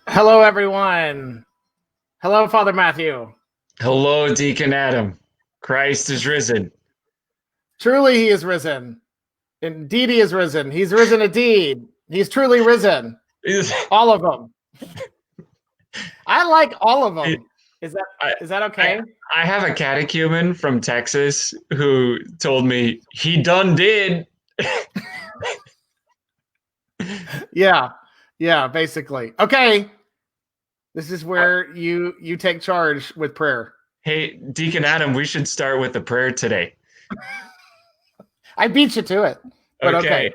Hello, everyone. Hello, Father Matthew. Hello, Deacon Adam. Christ is risen. Truly, he is risen. Indeed, he is risen. He's risen indeed. He's truly risen. All of them. I like all of them. Is that I, is that okay? I have a catechumen from Texas who told me he done did. Yeah, basically. Okay. This is where you take charge with prayer. Hey, Deacon Adam, we should start with the prayer today. I beat you to it. But okay.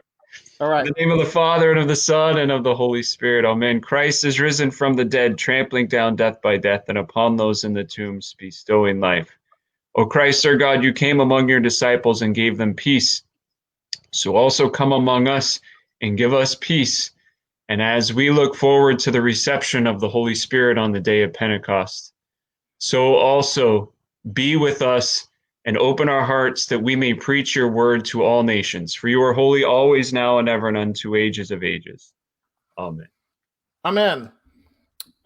All right. In the name of the Father, and of the Son, and of the Holy Spirit. Amen. Christ is risen from the dead, trampling down death by death, and upon those in the tombs bestowing life. O Christ, our God, you came among your disciples and gave them peace. So also come among us and give us peace. And as we look forward to the reception of the Holy Spirit on the day of Pentecost, so also be with us and open our hearts that we may preach your word to all nations. For you are holy always, now, and ever, and unto ages of ages. Amen. Amen.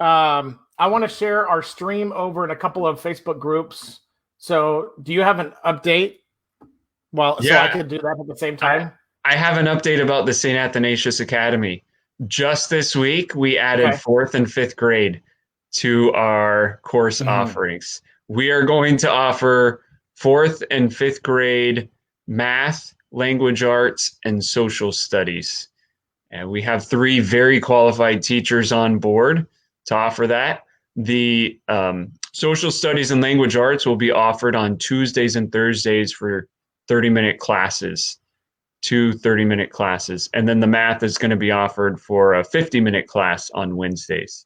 I want to share our stream over in a couple of Facebook groups. So do you have an update? So I could do that at the same time. I have an update about the St. Athanasius Academy. Just this week, we added fourth and fifth grade to our course offerings. We are going to offer fourth and fifth grade math, language arts, and social studies. And we have 3 very qualified teachers on board to offer that. The social studies and language arts will be offered on Tuesdays and Thursdays for 30-minute classes. 2 30-minute classes. And then the math is going to be offered for a 50-minute class on Wednesdays.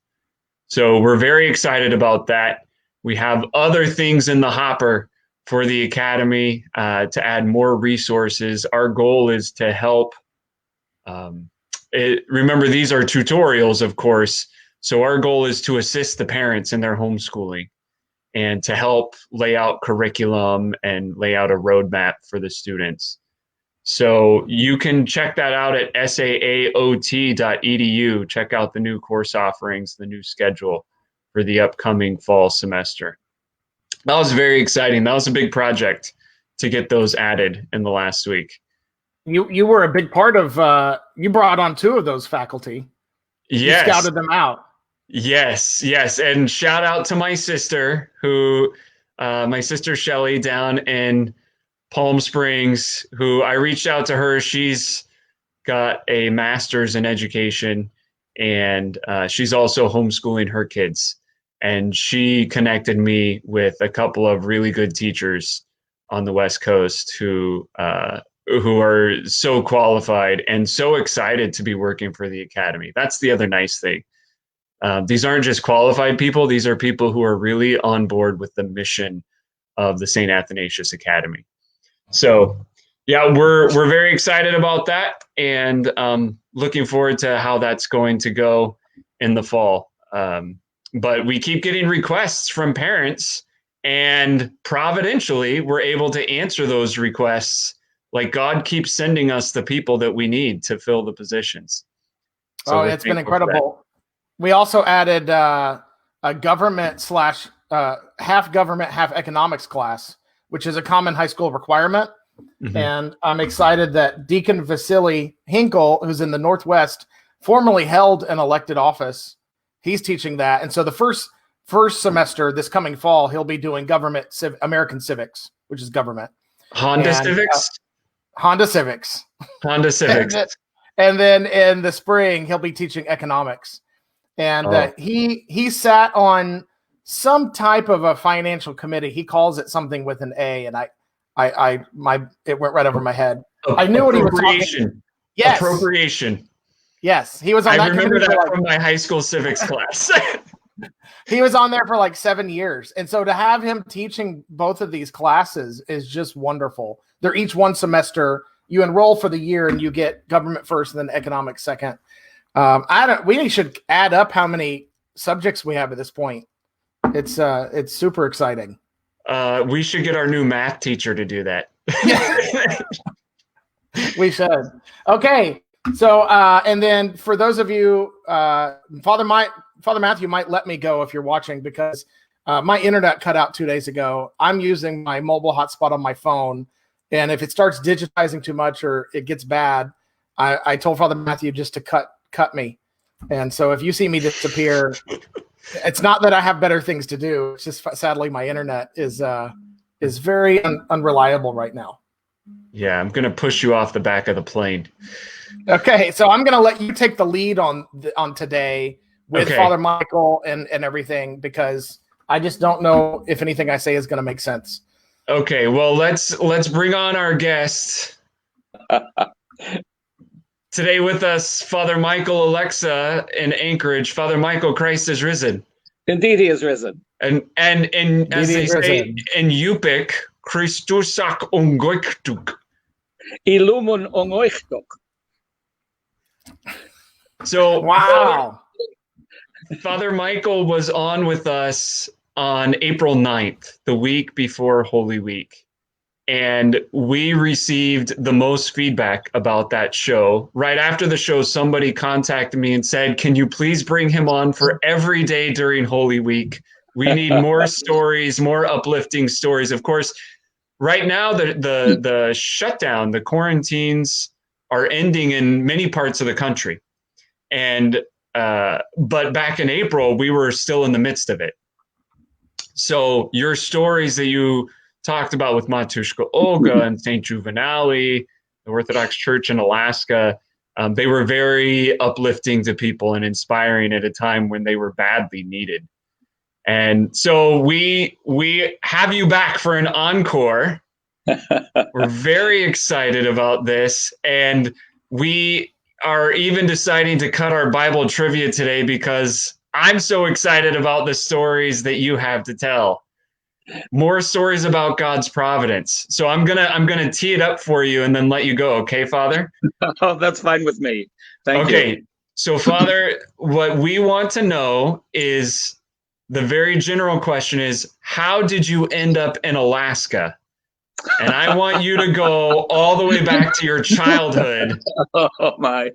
So we're very excited about that. We have other things in the hopper for the Academy to add more resources. Our goal is to help. Remember, these are tutorials, of course. So our goal is to assist the parents in their homeschooling and to help lay out curriculum and lay out a roadmap for the students. So you can check that out at saaot.edu. Check out the new course offerings, the new schedule for the upcoming fall semester. That was very exciting. That was a big project to get those added in the last week. You were a big part of, you brought on 2 of those faculty. Yes. You scouted them out. Yes. And shout out to my sister my sister Shelly down in Palm Springs, who I reached out to her. She's got a master's in education, and she's also homeschooling her kids. And she connected me with a couple of really good teachers on the West Coast who are so qualified and so excited to be working for the Academy. That's the other nice thing. These aren't just qualified people. These are people who are really on board with the mission of the St. Athanasius Academy. So, yeah, we're very excited about that, and looking forward to how that's going to go in the fall. But we keep getting requests from parents, and providentially, we're able to answer those requests. Like God keeps sending us the people that we need to fill the positions. So it's been incredible. We also added a government / half government, half economics class, which is a common high school requirement. And I'm excited that Deacon Vasily Hinkle, who's in the Northwest, formerly held an elected office. He's teaching that. And so the first semester this coming fall, he'll be doing American civics, which is government. Honda Civics? Honda Civics. And then in the spring, he'll be teaching economics. And he sat on some type of a financial committee. He calls it something with an A, and it went right over my head. I knew what he was talking. Yes. Appropriation. Yes, he was on. I remember that from my high school civics class. He was on there for like 7 years, and so to have him teaching both of these classes is just wonderful. They're each 1 semester. You enroll for the year, and you get government first, and then economics second. We should add up how many subjects we have at this point. It's super exciting. We should get our new math teacher to do that. We should. Okay. So, and then for those of you, Father Father Matthew might let me go if you're watching, because my internet cut out 2 days ago. I'm using my mobile hotspot on my phone, and if it starts digitizing too much or it gets bad, I told Father Matthew just to cut me. And so if you see me disappear, it's not that I have better things to do. It's just sadly my internet is very unreliable right now. Yeah, I'm gonna push you off the back of the plane. Okay, so I'm gonna let you take the lead on today with Father Michael and everything, because I just don't know if anything I say is gonna make sense. Okay, well let's bring on our guest. Today with us, Father Michael Oleksa in Anchorage. Father Michael, Christ is risen. Indeed, he is risen. And as they say in Yupik, Christusak ongoiktuk. Illumun ongoiktuk. So wow. Father Michael was on with us on April 9th, the week before Holy Week. And we received the most feedback about that show. Right after the show, somebody contacted me and said, can you please bring him on for every day during Holy Week? We need more stories, more uplifting stories. Of course, right now, the shutdown, the quarantines are ending in many parts of the country. And but back in April, we were still in the midst of it. So your stories that you talked about with Matushka Olga and St. Juvenali, the Orthodox Church in Alaska, they were very uplifting to people and inspiring at a time when they were badly needed. And so we have you back for an encore. We're very excited about this, and we are even deciding to cut our Bible trivia today because I'm so excited about the stories that you have to tell. More stories about God's providence. So I'm gonna tee it up for you and then let you go. Okay, Father? Oh, that's fine with me. Thank you. Okay. So, Father, what we want to know is, the very general question is, how did you end up in Alaska? And I want you to go all the way back to your childhood. Oh my.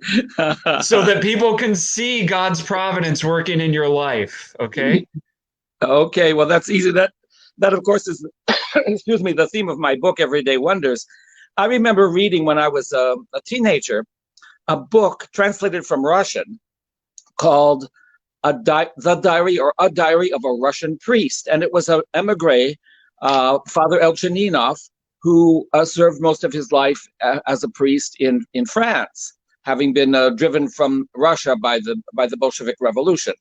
So that people can see God's providence working in your life. Okay? Okay, well, that's easy. That of course is excuse me, the theme of my book, Everyday Wonders. I remember reading when I was a teenager a book translated from Russian called The Diary or A Diary of a Russian Priest. And it was an emigre, Father Elchaninov, who served most of his life as a priest in France, having been driven from Russia by the Bolshevik Revolution.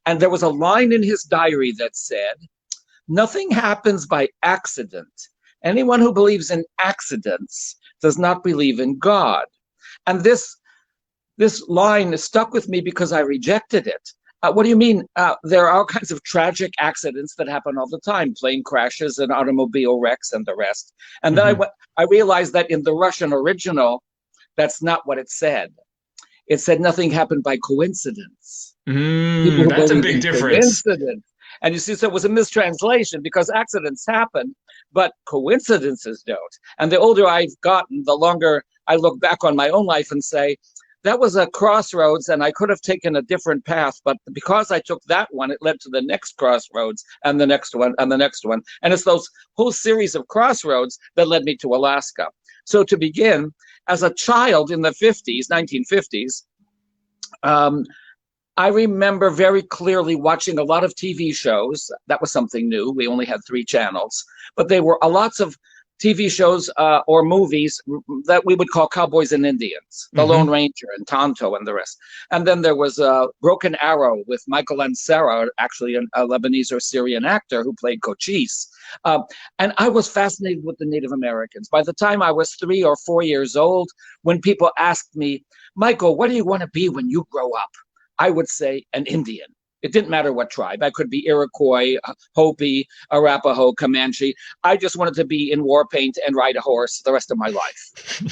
And there was a line in his diary that said, "Nothing happens by accident. Anyone who believes in accidents does not believe in God." And this line stuck with me because I rejected it. What do you mean? There are all kinds of tragic accidents that happen all the time, plane crashes and automobile wrecks and the rest. And then I realized that in the Russian original, that's not what it said. It said nothing happened by coincidence. That's a big difference. Coincidence. And you see, so it was a mistranslation because accidents happen, but coincidences don't. And the older I've gotten, the longer I look back on my own life and say, that was a crossroads and I could have taken a different path, but because I took that one, it led to the next crossroads and the next one and the next one. And it's those whole series of crossroads that led me to Alaska. So to begin, as a child in the 1950s, I remember very clearly watching a lot of TV shows. That was something new. We only had 3 channels, but they were lots of TV shows or movies that we would call Cowboys and Indians, The Lone Ranger and Tonto and the rest. And then there was Broken Arrow with Michael Ansara, actually a Lebanese or Syrian actor who played Cochise. And I was fascinated with the Native Americans. By the time I was 3 or 4 years old, when people asked me, "Michael, what do you want to be when you grow up?" I would say an Indian. It didn't matter what tribe. I could be Iroquois, Hopi, Arapaho, Comanche. I just wanted to be in war paint and ride a horse the rest of my life.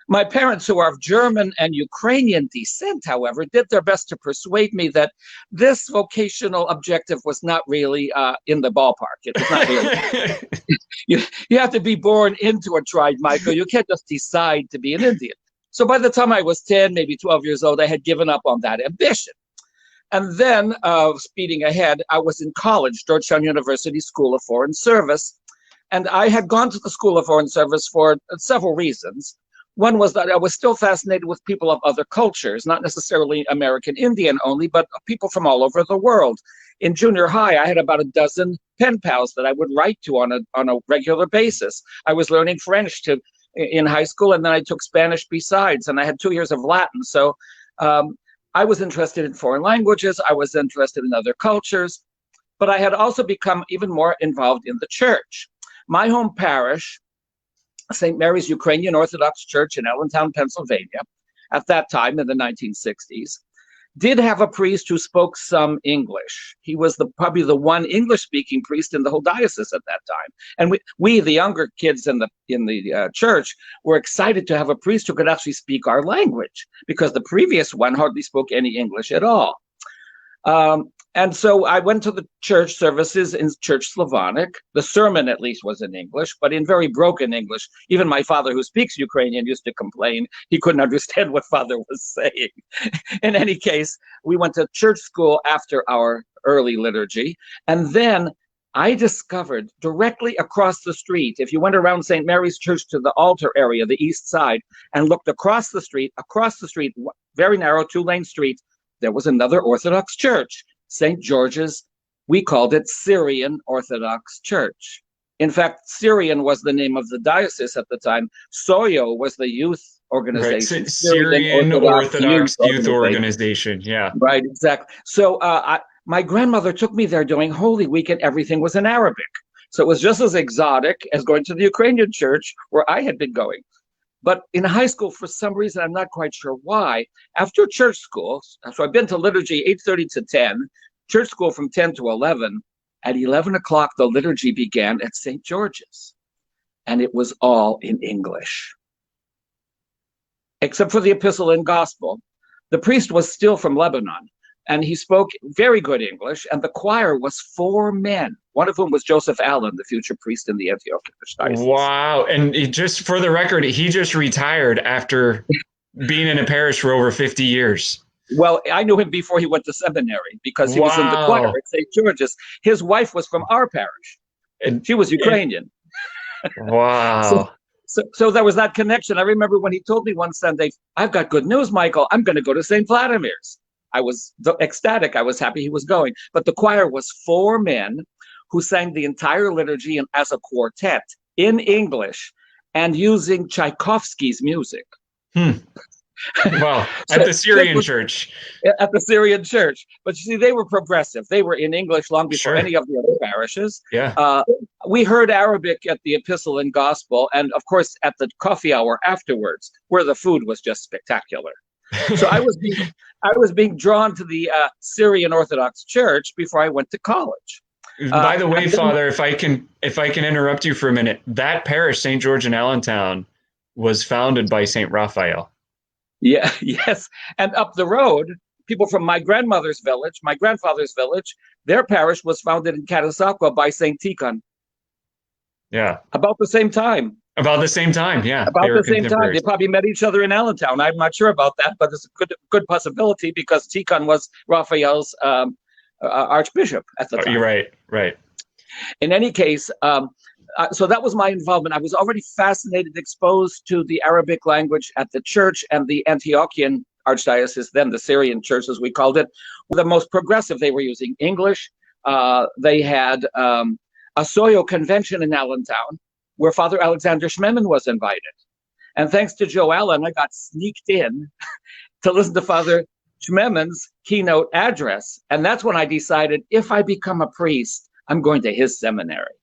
My parents, who are of German and Ukrainian descent, however, did their best to persuade me that this vocational objective was not really in the ballpark. It was not really. You have to be born into a tribe, Michael. You can't just decide to be an Indian. So by the time I was 10, maybe 12 years old, I had given up on that ambition. And then, speeding ahead, I was in college, Georgetown University School of Foreign Service. And I had gone to the School of Foreign Service for several reasons. One was that I was still fascinated with people of other cultures, not necessarily American Indian only, but people from all over the world. In junior high, I had about a dozen pen pals that I would write to on a regular basis. I was learning French in high school, and then I took Spanish besides, and I had 2 years of Latin. So I was interested in foreign languages. I was interested in other cultures, but I had also become even more involved in the church. My home parish, St. Mary's Ukrainian Orthodox Church in Allentown, Pennsylvania, at that time in the 1960s, did have a priest who spoke some English. He was probably the one English-speaking priest in the whole diocese at that time. And we the younger kids in the church, were excited to have a priest who could actually speak our language, because the previous one hardly spoke any English at all. And so I went to the church services in Church Slavonic. The sermon, at least, was in English, but in very broken English. Even my father, who speaks Ukrainian, used to complain he couldn't understand what Father was saying. In any case, we went to church school after our early liturgy. And then I discovered directly across the street, if you went around St. Mary's Church to the altar area, the east side, and looked across the street, very narrow 2-lane street, there was another Orthodox church. St. George's, we called it Syrian Orthodox Church. In fact, Syrian was the name of the diocese at the time. Soyo was the youth organization. Right. Syrian Orthodox Youth Organization. Yeah. Right, exactly. So my grandmother took me there during Holy Week, and everything was in Arabic. So it was just as exotic as going to the Ukrainian church where I had been going. But in high school, for some reason, I'm not quite sure why, after church school, so I've been to liturgy 8:30 to 10, church school from 10 to 11, at 11 o'clock, the liturgy began at St. George's. And it was all in English. Except for the Epistle and Gospel. The priest was still from Lebanon, and he spoke very good English, and the choir was 4 men, one of whom was Joseph Allen, the future priest in the Antioch Diocese. Wow. And just for the record, he just retired after being in a parish for over 50 years. Well, I knew him before he went to seminary, because he was in the choir at St. George's. His wife was from our parish. And she was Ukrainian. Wow. So there was that connection. I remember when he told me one Sunday, "I've got good news, Michael. I'm going to go to St. Vladimir's." I was ecstatic. I was happy he was going. But the choir was 4 men who sang the entire liturgy as a quartet in English and using Tchaikovsky's music. Well, at the Syrian church. At the Syrian church. But you see, they were progressive. They were in English long before any of the other parishes. Yeah. We heard Arabic at the Epistle and Gospel, and of course at the coffee hour afterwards, where the food was just spectacular. So I was being drawn to the Syrian Orthodox Church before I went to college. By the way, Father, if I can interrupt you for a minute, that parish, St. George in Allentown, was founded by St. Raphael. Yeah, yes. And up the road, people from my grandmother's village, my grandfather's village, their parish was founded in Catasauqua by St. Tikhon. Yeah. About the same time. About the same time, yeah. About the same time. They probably met each other in Allentown. I'm not sure about that, but it's a good possibility, because Tikhon was Raphael's archbishop at the time. You're right. In any case, so that was my involvement. I was already fascinated, exposed to the Arabic language at the church, and the Antiochian archdiocese, then the Syrian church, as we called it, were the most progressive. They were using English. They had a Soyo convention in Allentown, where Father Alexander Schmemann was invited. And thanks to Joe Allen, I got sneaked in to listen to Father Schmemann's keynote address. And that's when I decided, if I become a priest, I'm going to his seminary.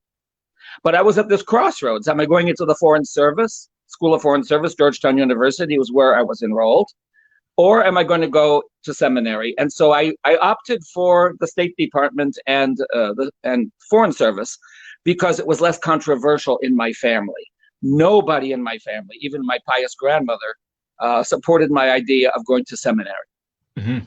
But I was at this crossroads. Am I going into the Foreign Service, School of Foreign Service, Georgetown University was where I was enrolled, or am I going to go to seminary? And so I opted for the State Department and Foreign Service, because it was less controversial in my family. Nobody in my family, even my pious grandmother, supported my idea of going to seminary. Mm-hmm.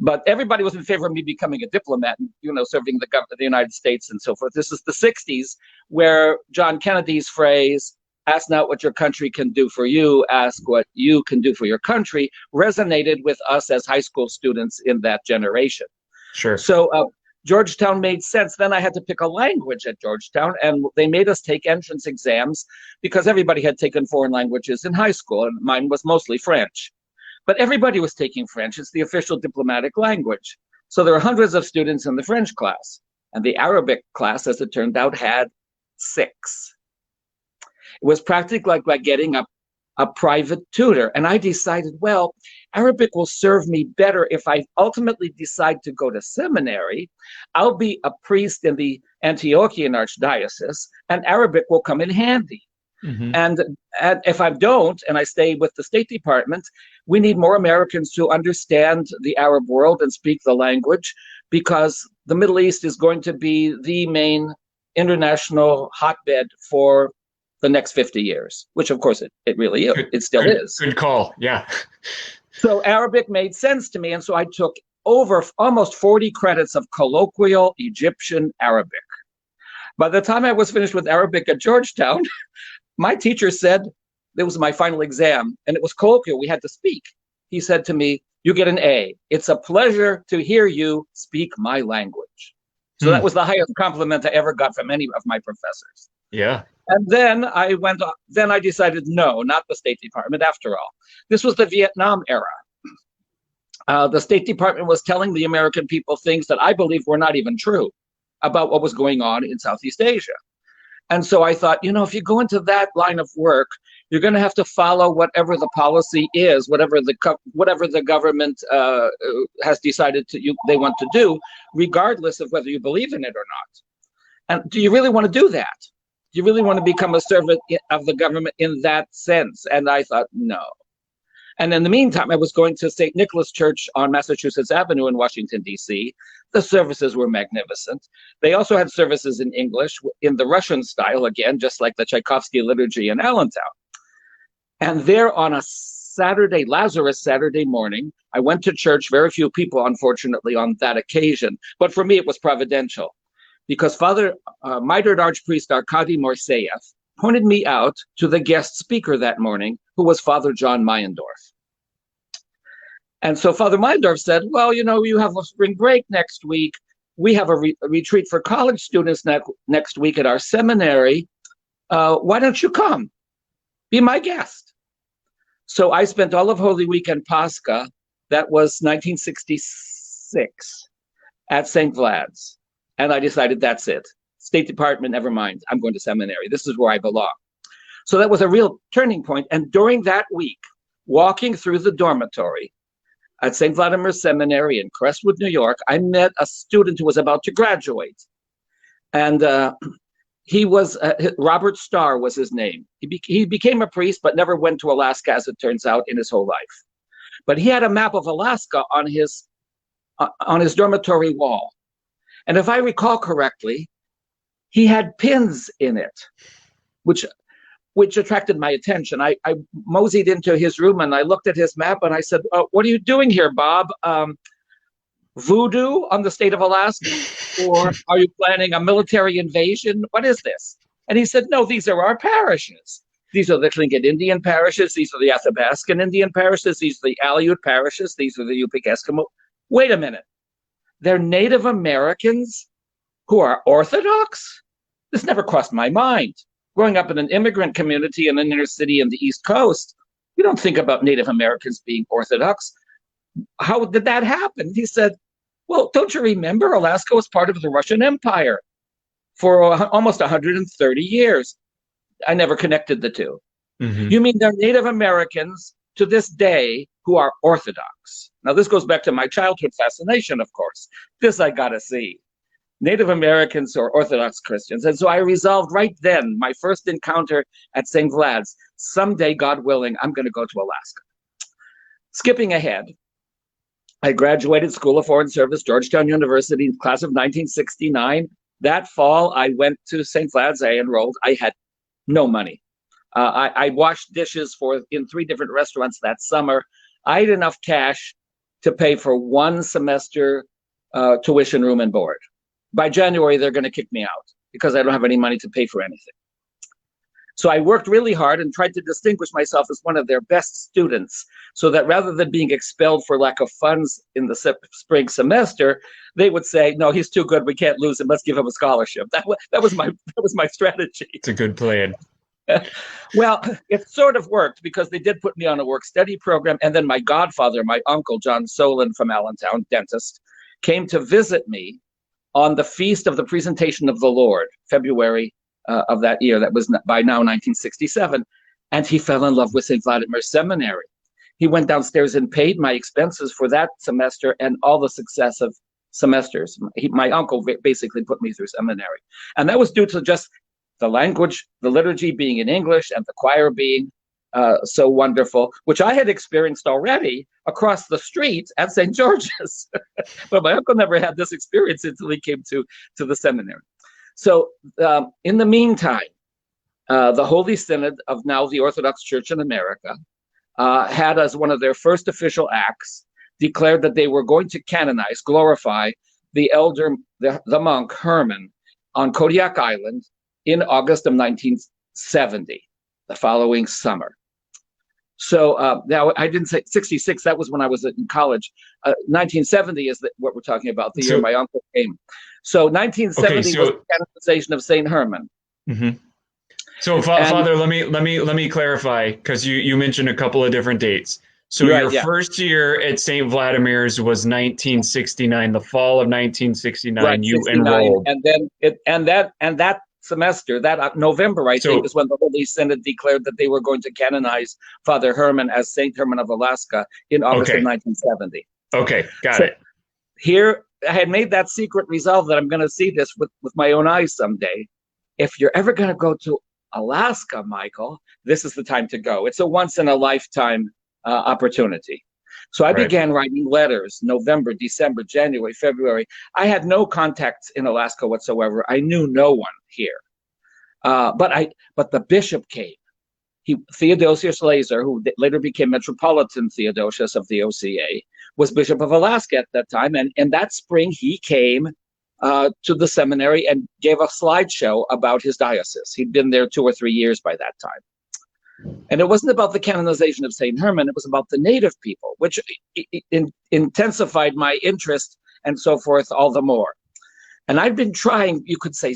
But everybody was in favor of me becoming a diplomat, serving the government of the United States and so forth. This is the 60s, where John Kennedy's phrase, ask not what your country can do for you, ask what you can do for your country, resonated with us as high school students in that generation. Sure. So Georgetown made sense. Then I had to pick a language at Georgetown, and they made us take entrance exams because everybody had taken foreign languages in high school, and mine was mostly French. But everybody was taking French. It's the official diplomatic language. So there were hundreds of students in the French class, and the Arabic class, as it turned out, had 6. It was practically like getting a private tutor. And I decided, well, Arabic will serve me better if I ultimately decide to go to seminary. I'll be a priest in the Antiochian Archdiocese, and Arabic will come in handy. Mm-hmm. And if I don't, and I stay with the State Department, we need more Americans to understand the Arab world and speak the language, because the Middle East is going to be the main international hotbed for the next 50 years, which of course it really is. It still is. Good call. Yeah. So Arabic made sense to me. And so I took over almost 40 credits of colloquial Egyptian Arabic. By the time I was finished with Arabic at Georgetown, my teacher said, it was my final exam, and it was colloquial. We had to speak. He said to me, "You get an A. It's a pleasure to hear you speak my language." So that was the highest compliment I ever got from any of my professors. Yeah. And then I decided, no, not the State Department after all. This was the Vietnam era. The State Department was telling the American people things that I believe were not even true about what was going on in Southeast Asia. And so I thought, if you go into that line of work, you're going to have to follow whatever the policy is, whatever the government has decided they want to do, regardless of whether you believe in it or not. And do you really want to do that? Do you really want to become a servant of the government in that sense? And I thought, no. And in the meantime, I was going to St. Nicholas Church on Massachusetts Avenue in Washington, D.C. The services were magnificent. They also had services in English, in the Russian style, again, just like the Tchaikovsky liturgy in Allentown. And there on a Lazarus Saturday morning, I went to church. Very few people, unfortunately, on that occasion. But for me, it was providential, because Father Mitred Archpriest Arkady Morseyev pointed me out to the guest speaker that morning, who was Father John Meyendorf. And so Father Meyendorf said, well, you have a spring break next week. We have a retreat for college students next week at our seminary. Why don't you come? Be my guest. So I spent all of Holy Week and Pascha, that was 1966, at St. Vlad's. And I decided, that's it. State Department, never mind. I'm going to seminary. This is where I belong. So that was a real turning point. And during that week, walking through the dormitory at St. Vladimir Seminary in Crestwood, New York, I met a student who was about to graduate. And he was, Robert Starr was his name. He became a priest, but never went to Alaska, as it turns out, in his whole life. But he had a map of Alaska on his dormitory wall. And if I recall correctly, he had pins in it, which attracted my attention. I moseyed into his room and I looked at his map and I said, what are you doing here, Bob? Voodoo on the state of Alaska? Or are you planning a military invasion? What is this? And he said, no, these are our parishes. These are the Tlingit Indian parishes. These are the Athabascan Indian parishes. These are the Aleut parishes. These are the Yupik Eskimo. Wait a minute. They're Native Americans who are Orthodox? This never crossed my mind. Growing up in an immigrant community in an inner city in the East Coast, you don't think about Native Americans being Orthodox. How did that happen? He said, well, don't you remember Alaska was part of the Russian Empire for almost 130 years? I never connected the two. Mm-hmm. You mean they're Native Americans to this day who are Orthodox? Now, this goes back to my childhood fascination, of course. This I got to see. Native Americans or Orthodox Christians. And so I resolved right then, my first encounter at St. Vlad's, someday, God willing, I'm going to go to Alaska. Skipping ahead, I graduated School of Foreign Service, Georgetown University, class of 1969. That fall, I went to St. Vlad's. I enrolled. I had no money. I washed dishes in 3 different restaurants that summer. I had enough cash to pay for 1 semester tuition, room, and board. By January, they're going to kick me out because I don't have any money to pay for anything. So I worked really hard and tried to distinguish myself as one of their best students, so that rather than being expelled for lack of funds in the spring semester, they would say, "No, he's too good. We can't lose him. Let's give him a scholarship." That was my strategy. It's a good plan. Well, it sort of worked because they did put me on a work-study program, and then my godfather, my uncle, John Solon from Allentown, dentist, came to visit me on the feast of the Presentation of the Lord, February of that year. That was by now 1967, and he fell in love with St. Vladimir Seminary. He went downstairs and paid my expenses for that semester and all the successive semesters. My uncle basically put me through seminary, and that was due to just the language, the liturgy being in English, and the choir being so wonderful, which I had experienced already across the street at St. George's. But my uncle never had this experience until he came to the seminary. So in the meantime, the Holy Synod of now the Orthodox Church in America had, as one of their first official acts, declared that they were going to canonize, glorify the elder, the monk Herman on Kodiak Island in August of 1970, the following summer. So now I didn't say 66, that was when I was in college. 1970 is what we're talking about, the year my uncle came. So 1970 was the canonization of St. Herman. Mm-hmm. So Father, let me clarify, because you mentioned a couple of different dates. So your first year at St. Vladimir's was 1969, the fall of 1969. Right, you 69, enrolled, and that semester, that November, I think, is when the Holy Synod declared that they were going to canonize Father Herman as Saint Herman of Alaska in August of 1970. Okay, got it. Here, I had made that secret resolve that I'm going to see this with my own eyes someday. If you're ever going to go to Alaska, Michael, this is the time to go. It's a once-in-a-lifetime opportunity. So I began writing letters, November, December, January, February. I had no contacts in Alaska whatsoever. I knew no one here. But the bishop came. Theodosius Laser, who later became Metropolitan Theodosius of the OCA, was Bishop of Alaska at that time. And that spring, he came to the seminary and gave a slideshow about his diocese. He'd been there 2 or 3 years by that time. And it wasn't about the canonization of St. Herman, it was about the native people, which intensified my interest and so forth all the more. And I'd been trying, you could say,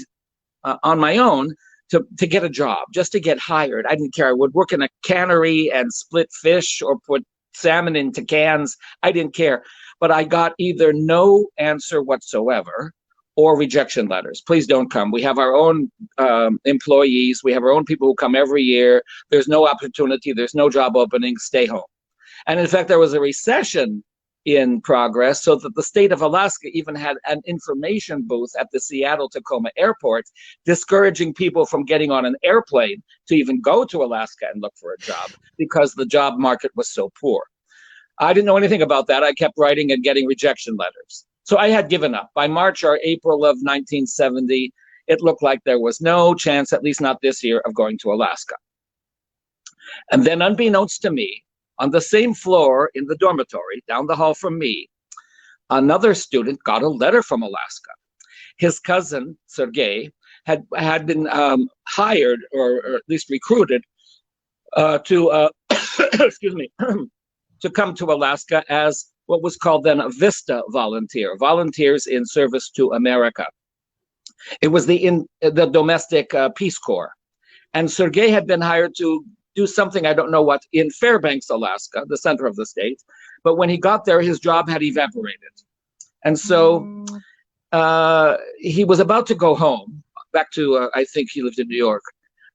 on my own to get a job, just to get hired. I didn't care. I would work in a cannery and split fish or put salmon into cans. I didn't care. But I got either no answer whatsoever or rejection letters. Please don't come. We have our own employees. We have our own people who come every year. There's no opportunity. There's no job openings. Stay home. And in fact, there was a recession in progress, so that the state of Alaska even had an information booth at the Seattle-Tacoma airport, discouraging people from getting on an airplane to even go to Alaska and look for a job because the job market was so poor. I didn't know anything about that. I kept writing and getting rejection letters. So I had given up. By March or April of 1970, it looked like there was no chance, at least not this year, of going to Alaska. And then, unbeknownst to me, on the same floor in the dormitory, down the hall from me, another student got a letter from Alaska. His cousin, Sergei, had been hired, or at least recruited, to excuse me, to come to Alaska as what was called then a VISTA volunteer, volunteers in service to America. It was the domestic Peace Corps. And Sergei had been hired to do something, I don't know what, in Fairbanks, Alaska, the center of the state. But when he got there, his job had evaporated. And so he was about to go home, back to, I think he lived in New York.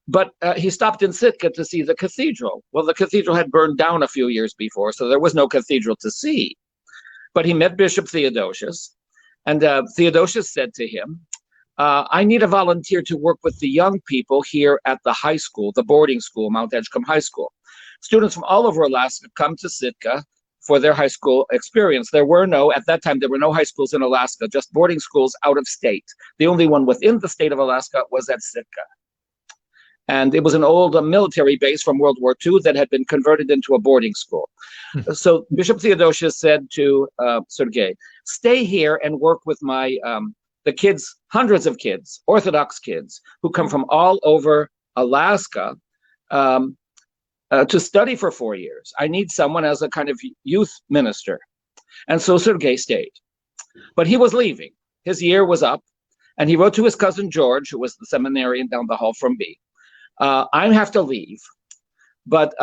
But he stopped in Sitka to see the cathedral. Well, the cathedral had burned down a few years before, so there was no cathedral to see. But he met Bishop Theodosius, and Theodosius said to him, I need a volunteer to work with the young people here at the high school, the boarding school, Mount Edgecombe High School. Students from all over Alaska come to Sitka for their high school experience. At that time, there were no high schools in Alaska, just boarding schools out of state. The only one within the state of Alaska was at Sitka. And it was an old military base from World War II that had been converted into a boarding school. So Bishop Theodosius said to Sergei, stay here and work with the kids, hundreds of kids, Orthodox kids, who come from all over Alaska to study for 4 years. I need someone as a kind of youth minister. And so Sergei stayed. But he was leaving. His year was up. And he wrote to his cousin George, who was the seminarian down the hall from me, I have to leave, but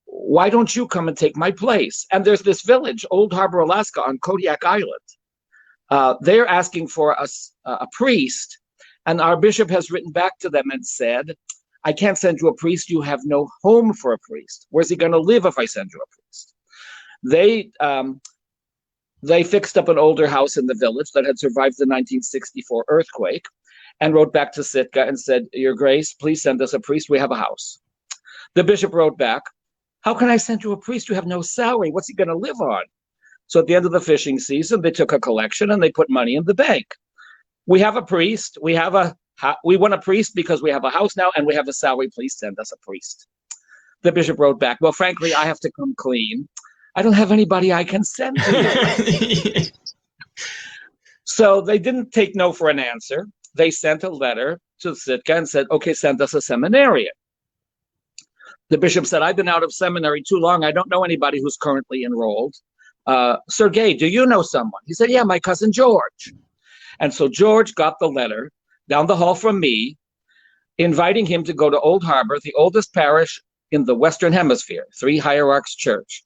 why don't you come and take my place? And there's this village, Old Harbor, Alaska, on Kodiak Island. They're asking for a priest, and our bishop has written back to them and said, I can't send you a priest. You have no home for a priest. Where's he going to live if I send you a priest? They fixed up an older house in the village that had survived the 1964 earthquake and wrote back to Sitka and said, Your Grace, please send us a priest. We have a house. The bishop wrote back, how can I send you a priest? You have no salary. What's he going to live on? So at the end of the fishing season, they took a collection and they put money in the bank. We have a priest. We want a priest because we have a house now and we have a salary. Please send us a priest. The bishop wrote back, well, frankly, I have to come clean. I don't have anybody I can send to you. So they didn't take no for an answer. They sent a letter to Sitka and said, okay, send us a seminarian. The bishop said, I've been out of seminary too long. I don't know anybody who's currently enrolled. Sergei, do you know someone? He said, yeah, my cousin George. And so George got the letter down the hall from me, inviting him to go to Old Harbor, the oldest parish in the Western Hemisphere, Three Hierarchs Church.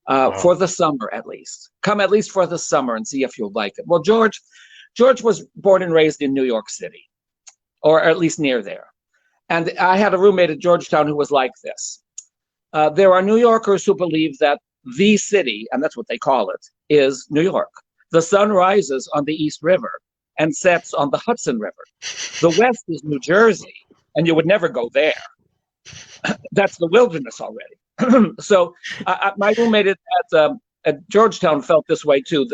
For the summer, at least. Come at least for the summer and see if you'll like it. Well, George was born and raised in New York City, or at least near there. And I had a roommate at Georgetown who was like this. There are New Yorkers who believe that the city, and that's what they call it, is New York. The sun rises on the East River and sets on the Hudson River. The West is New Jersey, and you would never go there. That's the wilderness already. So my roommate at Georgetown felt this way too.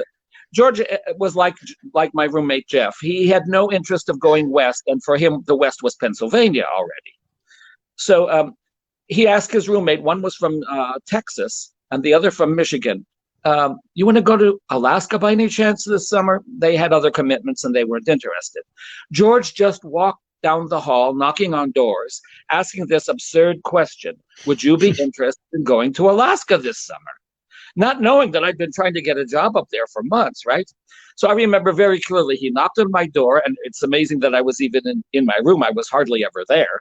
George was like my roommate Jeff. He had no interest of going west, and for him the West was Pennsylvania already. So he asked his roommate, one was from Texas and the other from Michigan, you want to go to Alaska by any chance this summer? They had other commitments and they weren't interested. George just walked down the hall, knocking on doors, asking this absurd question, would you be interested in going to Alaska this summer? Not knowing that I'd been trying to get a job up there for months, right? So I remember very clearly, he knocked on my door, and it's amazing that I was even in my room. I was hardly ever there.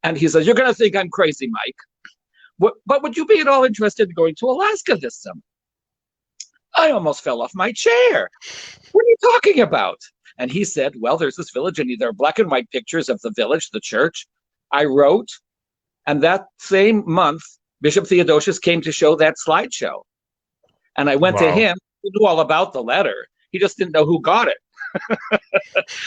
And he says, you're going to think I'm crazy, Mike, but would you be at all interested in going to Alaska this summer? I almost fell off my chair. What are you talking about? And he said, well, there's this village, and there are black and white pictures of the village, the church. I wrote, and that same month, Bishop Theodosius came to show that slideshow. And I went to him. He knew all about the letter. He just didn't know who got it.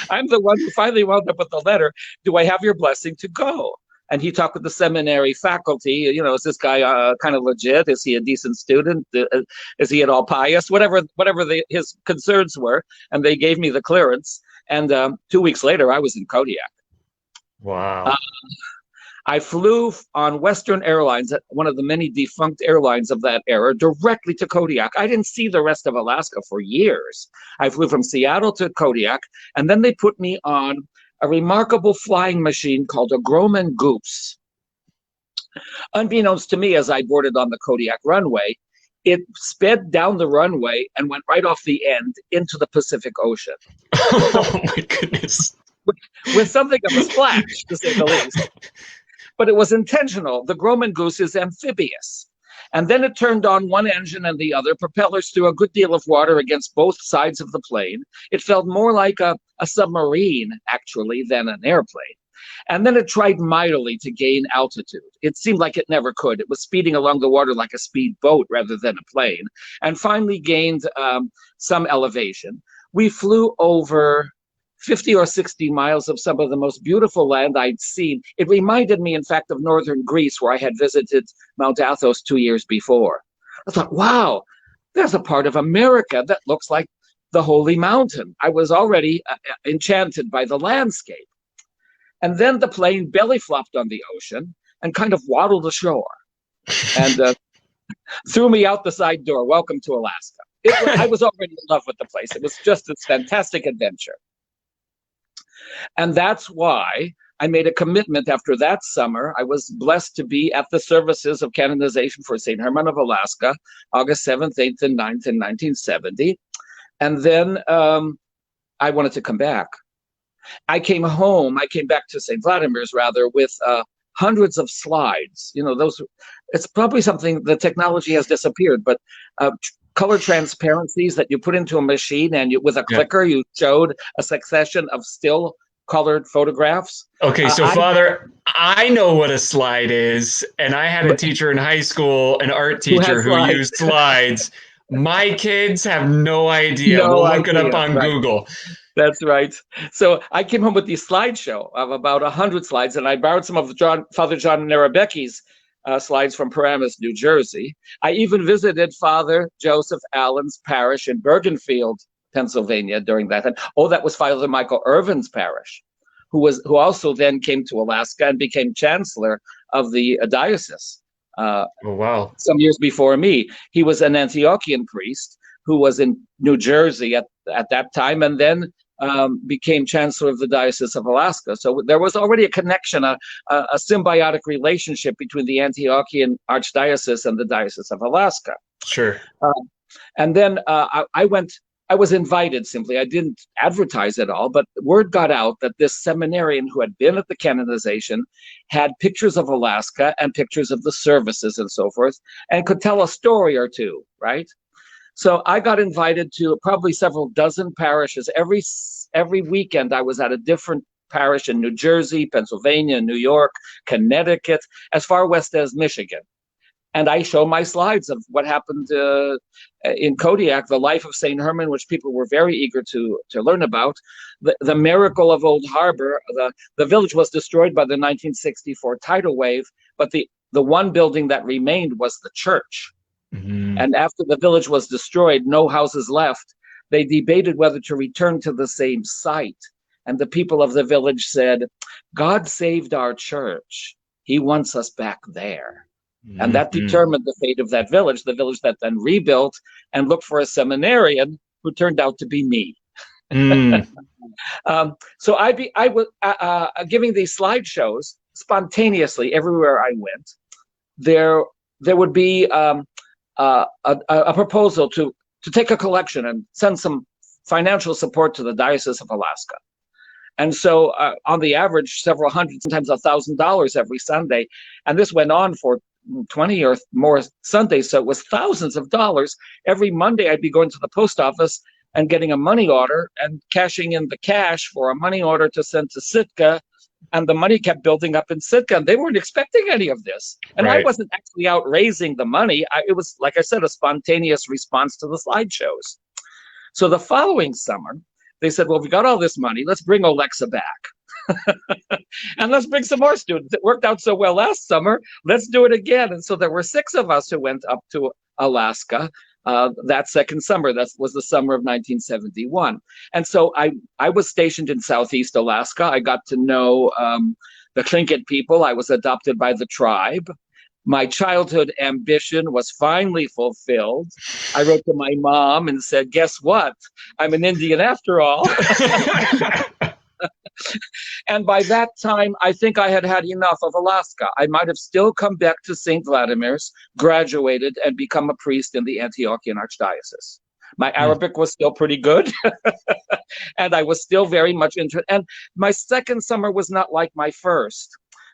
I'm the one who finally wound up with the letter. Do I have your blessing to go? And he talked with the seminary faculty. You know, is this guy kind of legit? Is he a decent student? Is he at all pious? Whatever his concerns were. And they gave me the clearance. And 2 weeks later, I was in Kodiak. Wow. I flew on Western Airlines, one of the many defunct airlines of that era, directly to Kodiak. I didn't see the rest of Alaska for years. I flew from Seattle to Kodiak, and then they put me on a remarkable flying machine called a Grumman Goose. Unbeknownst to me, as I boarded on the Kodiak runway, it sped down the runway and went right off the end into the Pacific Ocean. Oh my goodness. With something of a splash, to say the least. But it was intentional. The Grumman Goose is amphibious. And then it turned on one engine and the other, propellers threw a good deal of water against both sides of the plane. It felt more like a submarine, actually, than an airplane. And then it tried mightily to gain altitude. It seemed like it never could. It was speeding along the water like a speedboat rather than a plane, and finally gained some elevation. We flew over 50 or 60 miles of some of the most beautiful land I'd seen. It reminded me, in fact, of northern Greece, where I had visited Mount Athos 2 years before. I thought, wow, there's a part of America that looks like the Holy Mountain. I was already enchanted by the landscape. And then the plane belly flopped on the ocean and kind of waddled ashore and threw me out the side door. Welcome to Alaska. I was already in love with the place. It was just this fantastic adventure. And that's why I made a commitment after that summer. I was blessed to be at the services of canonization for St. Herman of Alaska, August 7th, 8th, and 9th in 1970. And then I wanted to come back. I came back to St. Vladimir's rather, with hundreds of slides. You know, it's probably something, the technology has disappeared, but color transparencies that you put into a machine, and with a clicker, you showed a succession of still colored photographs. Okay, so Father, I know what a slide is, and I had a teacher in high school, an art teacher who used slides. My kids have no idea. We'll look it up on Google. That's right. So I came home with this slideshow of about 100 slides, and I borrowed some of Father John Narabecki's slides from Paramus, New Jersey. I even visited Father Joseph Allen's parish in Bergenfield, Pennsylvania during that time. Oh, that was Father Michael Irvin's parish, who also then came to Alaska and became chancellor of the diocese. Oh, wow. Some years before me. He was an Antiochian priest who was in New Jersey at that time, and then became chancellor of the Diocese of Alaska. So there was already a connection, a symbiotic relationship between the Antiochian Archdiocese and the Diocese of Alaska. Sure. And then I was invited simply. I didn't advertise at all, but word got out that this seminarian who had been at the canonization had pictures of Alaska and pictures of the services and so forth, and could tell a story or two, right? So I got invited to probably several dozen parishes. Every weekend I was at a different parish in New Jersey, Pennsylvania, New York, Connecticut, as far west as Michigan. And I show my slides of what happened in Kodiak, the life of St. Herman, which people were very eager to learn about. The miracle of Old Harbor. The village was destroyed by the 1964 tidal wave, but the one building that remained was the church. Mm-hmm. And after the village was destroyed, no houses left. They debated whether to return to the same site. And the people of the village said, God saved our church. He wants us back there. Mm-hmm. And that determined the fate of that village, the village that then rebuilt and looked for a seminarian who turned out to be me. Mm. So I was giving these slideshows spontaneously everywhere I went. There would be a proposal to take a collection and send some financial support to the Diocese of Alaska. And so on the average, several hundred, sometimes $1,000 every Sunday. And this went on for 20 or more Sundays. So it was thousands of dollars. Every Monday, I'd be going to the post office and getting a money order and cashing in the cash for a money order to send to Sitka. And the money kept building up in Sitka, and they weren't expecting any of this. And right. I wasn't actually out raising the money. It was, like I said, a spontaneous response to the slideshows. So the following summer, they said, well, we got all this money. Let's bring Oleksa back. And let's bring some more students. It worked out so well last summer. Let's do it again. And so there were 6 of us who went up to Alaska that second summer. That was the summer of 1971. And so I was stationed in Southeast Alaska. I got to know the Tlingit people. I was adopted by the tribe. My childhood ambition was finally fulfilled. I wrote to my mom and said, guess what? I'm an Indian after all. And by that time, I think I had had enough of Alaska. I might have still come back to St. Vladimir's, graduated, and become a priest in the Antiochian Archdiocese. My Arabic was still pretty good, and I was still very much interested. And my second summer was not like my first.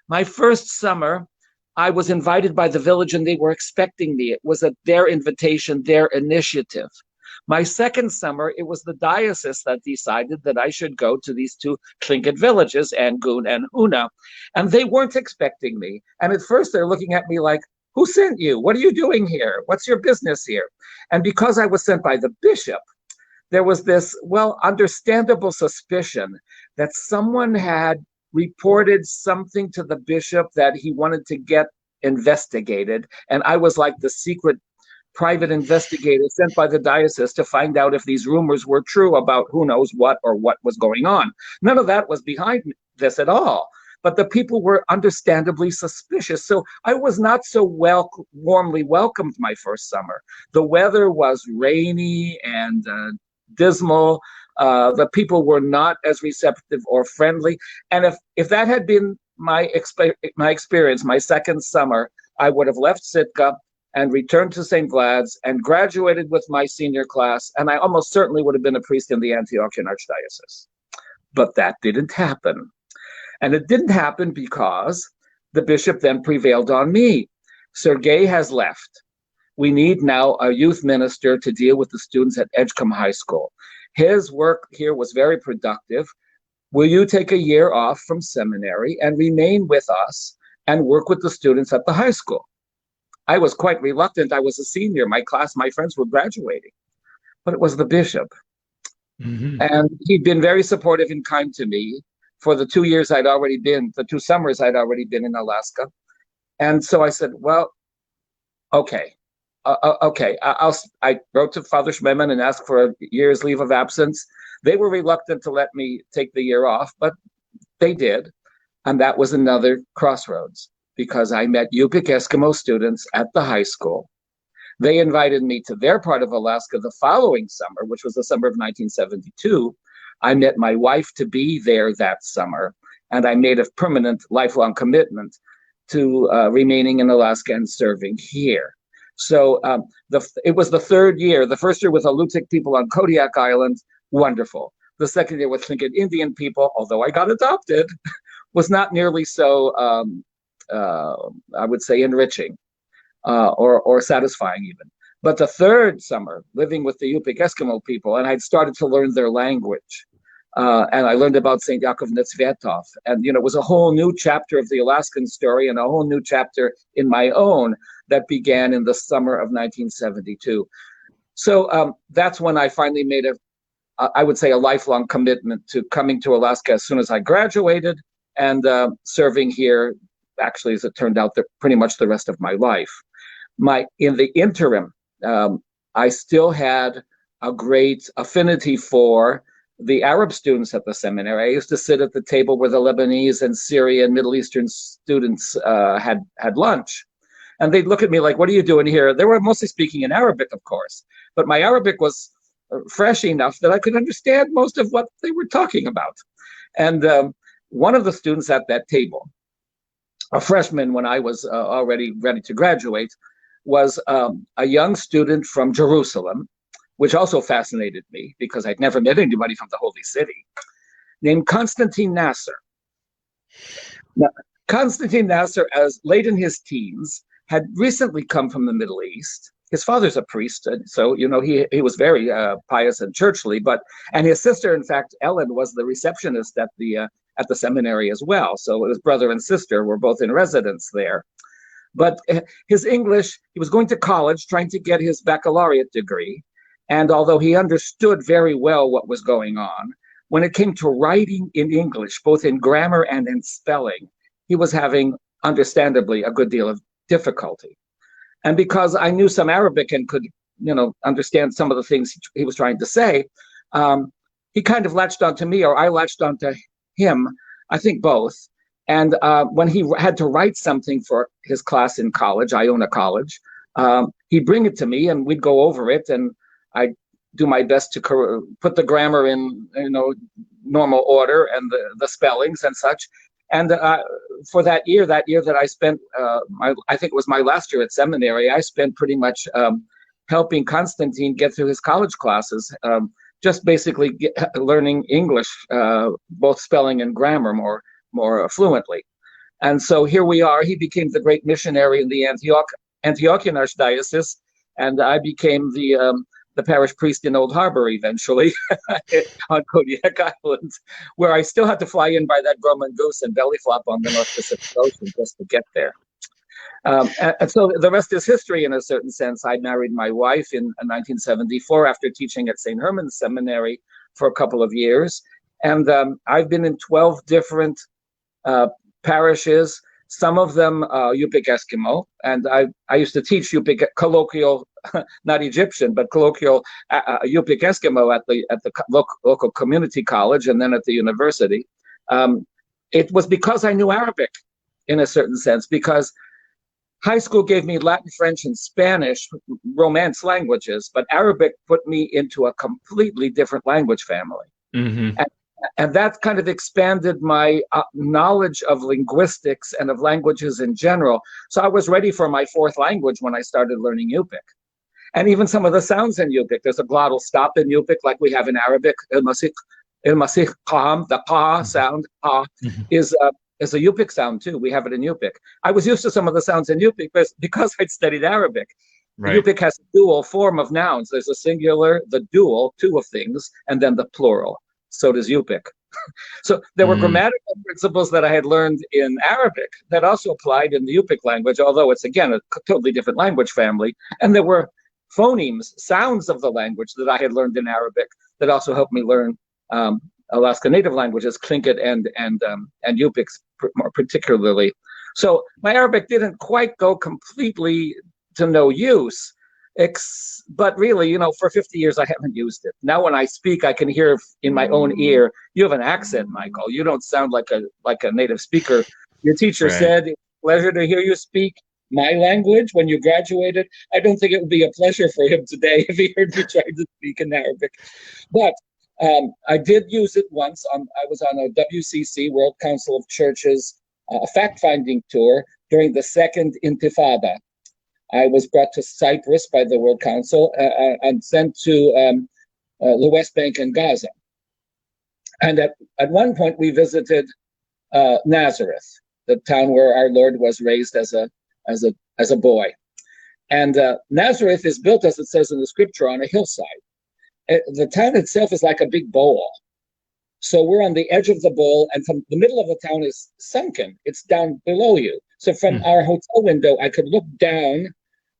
My first summer, I was invited by the village, and they were expecting me. It was at their invitation, their initiative. My second summer, it was the diocese that decided that I should go to these 2 Tlingit villages, Angoon and Huna, and they weren't expecting me. And at first they're looking at me like, who sent you? What are you doing here? What's your business here? And because I was sent by the bishop, there was this, understandable suspicion that someone had reported something to the bishop that he wanted to get investigated. And I was like the secret private investigator sent by the diocese to find out if these rumors were true about who knows what or what was going on. None of that was behind this at all. But the people were understandably suspicious. So I was not so warmly welcomed my first summer. The weather was rainy and dismal. The people were not as receptive or friendly. And if that had been my experience, my second summer, I would have left Sitka and returned to St. Vlad's and graduated with my senior class, and I almost certainly would have been a priest in the Antiochian Archdiocese. But that didn't happen. And it didn't happen because the bishop then prevailed on me. Sergei has left. We need now a youth minister to deal with the students at Edgecombe High School. His work here was very productive. Will you take a year off from seminary and remain with us and work with the students at the high school? I was quite reluctant. I was a senior. My friends were graduating. But it was the bishop. Mm-hmm. And he'd been very supportive and kind to me for the 2 years I'd already been, the 2 summers I'd already been in Alaska. And so I said, well, okay. I wrote to Father Schmemann and asked for a year's leave of absence. They were reluctant to let me take the year off, but they did. And that was another crossroads, because I met Yupik Eskimo students at the high school. They invited me to their part of Alaska the following summer, which was the summer of 1972. I met my wife to be there that summer, and I made a permanent lifelong commitment to remaining in Alaska and serving here. So it was the third year. The first year with Alutiiq people on Kodiak Island, wonderful. The second year with Tlingit Indian people, although I got adopted, was not nearly so, I would say, enriching or satisfying even. But the third summer, living with the Yupik Eskimo people, and I'd started to learn their language. And I learned about St. Yaakov Netzviatov. And, it was a whole new chapter of the Alaskan story and a whole new chapter in my own that began in the summer of 1972. So that's when I finally made I would say, a lifelong commitment to coming to Alaska as soon as I graduated and serving here, actually, as it turned out, pretty much the rest of my life. In the interim, I still had a great affinity for the Arab students at the seminary. I used to sit at the table where the Lebanese and Syrian and Middle Eastern students had lunch. And they'd look at me like, what are you doing here? They were mostly speaking in Arabic, of course. But my Arabic was fresh enough that I could understand most of what they were talking about. And one of the students at that table, a freshman when I was already ready to graduate, was a young student from Jerusalem, which also fascinated me because I'd never met anybody from the Holy City, named Konstantin Nasser. Now, Konstantin Nasser, as late in his teens, had recently come from the Middle East. His father's a priest, so he was very pious and churchly. And his sister, in fact, Ellen, was the receptionist at the seminary as well. So his brother and sister were both in residence there. But his English, he was going to college, trying to get his baccalaureate degree. And although he understood very well what was going on, when it came to writing in English, both in grammar and in spelling, he was having, understandably, a good deal of difficulty. And because I knew some Arabic and could, understand some of the things he was trying to say, he kind of latched onto me, or I latched onto him, I think both. And when he had to write something for his class in college, Iona College, he'd bring it to me and we'd go over it, and I'd do my best to put the grammar in, normal order and the spellings and such. And for that year that I spent, I think it was my last year at seminary, I spent pretty much helping Konstantin get through his college classes, just basically learning English, both spelling and grammar more fluently. And so here we are. He became the great missionary in the Antiochian Archdiocese, and I became the parish priest in Old Harbor eventually on Kodiak Island, where I still had to fly in by that Grumman Goose and belly flop on the North Pacific Ocean just to get there. And so the rest is history in a certain sense. I married my wife in 1974 after teaching at St. Herman's Seminary for a couple of years. And I've been in 12 different parishes, some of them Yupik Eskimo. And I used to teach Yupik colloquial, not Egyptian, but colloquial Yupik Eskimo at the local community college and then at the university. It was because I knew Arabic in a certain sense, because High school gave me Latin, French, and Spanish, Romance languages, but Arabic put me into a completely different language family. Mm-hmm. And that kind of expanded my knowledge of linguistics and of languages in general. So I was ready for my fourth language when I started learning Yupik. And even some of the sounds in Yupik, there's a glottal stop in Yupik like we have in Arabic. Il-masik qam, the qa sound, qa, is a Yupik sound too. We have it in Yupik. I was used to some of the sounds in Yupik because I'd studied Arabic. Right. Yupik has a dual form of nouns. There's a singular, the dual, two of things, and then the plural. So does Yupik. So there were grammatical principles that I had learned in Arabic that also applied in the Yupik language, although it's, again, a totally different language family. And there were phonemes, sounds of the language that I had learned in Arabic that also helped me learn Alaska Native languages, Tlingit and Yupik more particularly. So my Arabic didn't quite go completely to no use, but really, for 50 years I haven't used it. Now when I speak, I can hear in my own ear, you have an accent, Michael. You don't sound like a native speaker. Your teacher said, it's a pleasure to hear you speak my language when you graduated. I don't think it would be a pleasure for him today if he heard me trying to speak in Arabic. But I did use it once. I was on a WCC, World Council of Churches, fact-finding tour during the second Intifada. I was brought to Cyprus by the World Council and sent to the West Bank and Gaza. And at one point, we visited Nazareth, the town where our Lord was raised as a boy. And Nazareth is built, as it says in the scripture, on a hillside. The town itself is like a big bowl. So we're on the edge of the bowl, and from the middle of the town is sunken. It's down below you. So from our hotel window, I could look down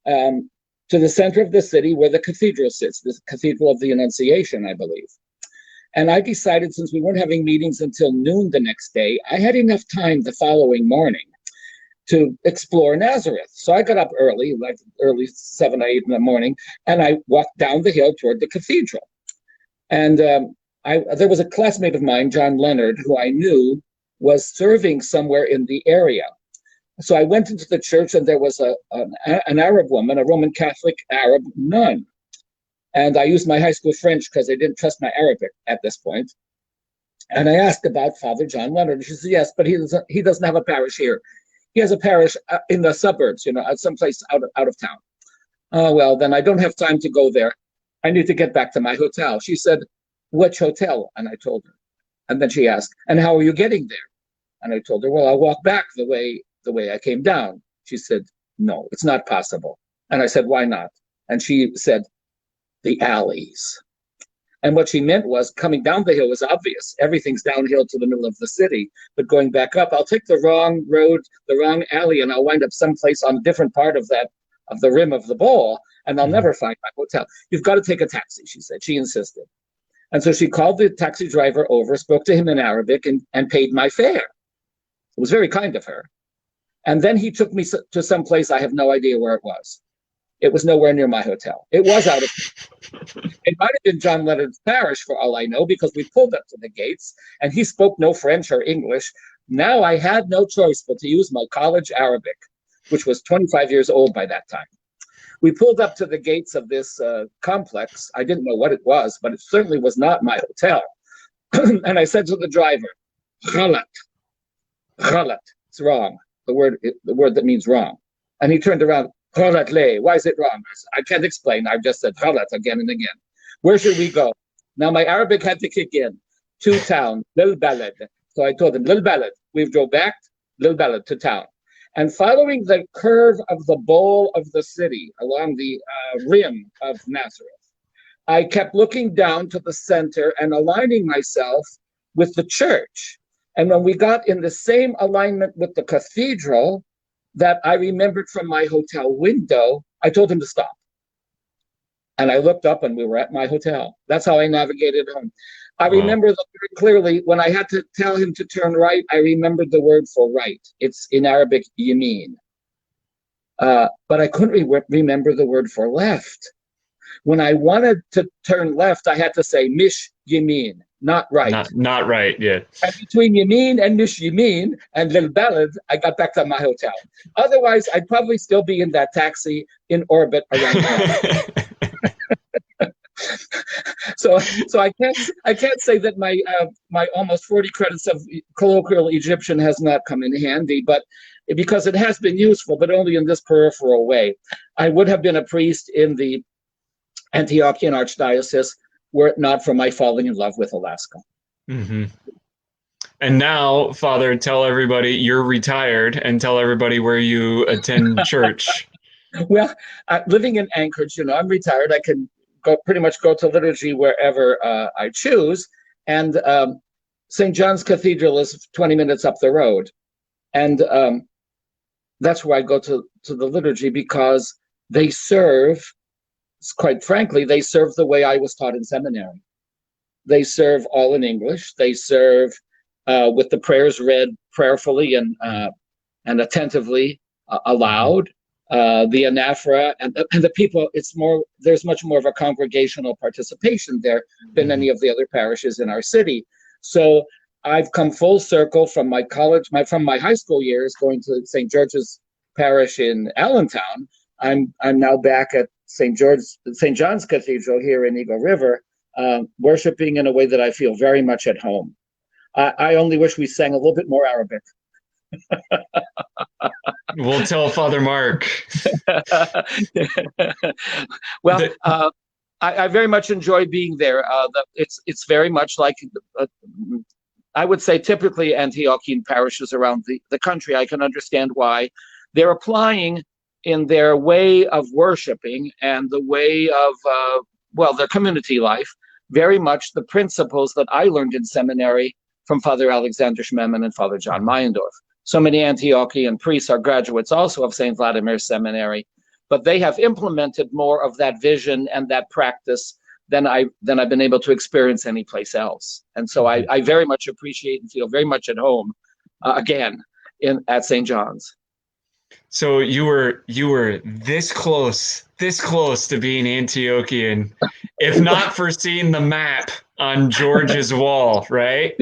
to the center of the city where the cathedral sits, the Cathedral of the Annunciation, I believe. And I decided, since we weren't having meetings until noon the next day, I had enough time the following morning to explore Nazareth. So I got up early, like early 7 or 8 in the morning, and I walked down the hill toward the cathedral. And there was a classmate of mine, John Leonard, who I knew was serving somewhere in the area. So I went into the church, and there was an Arab woman, a Roman Catholic Arab nun. And I used my high school French because I didn't trust my Arabic at this point. And I asked about Father John Leonard. And she said, yes, but he doesn't have a parish here. He has a parish in the suburbs, someplace out of town. Oh, well, then I don't have time to go there. I need to get back to my hotel. She said, which hotel? And I told her. And then she asked, and how are you getting there? And I told her, well, I'll walk back the way I came down. She said, no, it's not possible. And I said, why not? And she said, the alleys. And what she meant was coming down the hill was obvious. Everything's downhill to the middle of the city. But going back up, I'll take the wrong road, the wrong alley, and I'll wind up someplace on a different part of the rim of the bowl, and I'll never find my hotel. You've got to take a taxi, she said. She insisted. And so she called the taxi driver over, spoke to him in Arabic, and paid my fare. It was very kind of her. And then he took me to some place I have no idea where it was. It was nowhere near my hotel. It was out of. It might have been John Leonard's parish, for all I know, because we pulled up to the gates, and he spoke no French or English. Now I had no choice but to use my college Arabic, which was 25 years old by that time. We pulled up to the gates of this complex. I didn't know what it was, but it certainly was not my hotel. And I said to the driver, "Ghalat, ghalat, it's wrong. The word that means wrong." And he turned around. Ghalat le, why is it wrong? I can't explain. I've just said ghalat again and again. Where should we go? Now my Arabic had to kick in. To town, Lil Balad. So I told him, Lil Balad. We drove back, Lil Balad, to town. And following the curve of the bowl of the city along the rim of Nazareth, I kept looking down to the center and aligning myself with the church. And when we got in the same alignment with the cathedral that I remembered from my hotel window, I told him to stop. And I looked up and we were at my hotel. That's how I navigated home. I remember very clearly when I had to tell him to turn right, I remembered the word for right. It's in Arabic, yamin. But I couldn't remember the word for left. When I wanted to turn left, I had to say mish yamin, not right. Not right, yeah. And between Yamin and Mish Yamin and Lil Balad, I got back to my hotel. Otherwise, I'd probably still be in that taxi in orbit around the planet. So I can't say that my almost 40 credits of colloquial Egyptian has not come in handy, but because it has been useful, but only in this peripheral way. I would have been a priest in the Antiochian Archdiocese were it not for my falling in love with Alaska. Mm-hmm. And now, Father, tell everybody you're retired and tell everybody where you attend church. Well, living in Anchorage, I'm retired. I can pretty much go to liturgy wherever I choose. And St. John's Cathedral is 20 minutes up the road. And that's where I go to the liturgy because they serve, quite frankly, they serve the way I was taught in seminary. They serve all in English. They serve with the prayers read prayerfully and attentively aloud. The anaphora and the people, there's much more of a congregational participation there than any of the other parishes in our city. So I've come full circle from my high school years going to St. George's Parish in Allentown. I'm now back at St. John's Cathedral here in Eagle River, worshiping in a way that I feel very much at home. I only wish we sang a little bit more Arabic. We'll tell Father Mark. Well, I very much enjoy being there. It's very much like, I would say, typically Antiochian parishes around the country. I can understand why. They're applying in their way of worshiping and the way of, their community life, very much the principles that I learned in seminary from Father Alexander Schmemann and Father John Meyendorf. So many Antiochian priests are graduates also of St. Vladimir Seminary, but they have implemented more of that vision and that practice than I've been able to experience anyplace else. And so I very much appreciate and feel very much at home again at St. John's. So you were this close to being Antiochian, if not for seeing the map on George's wall, right?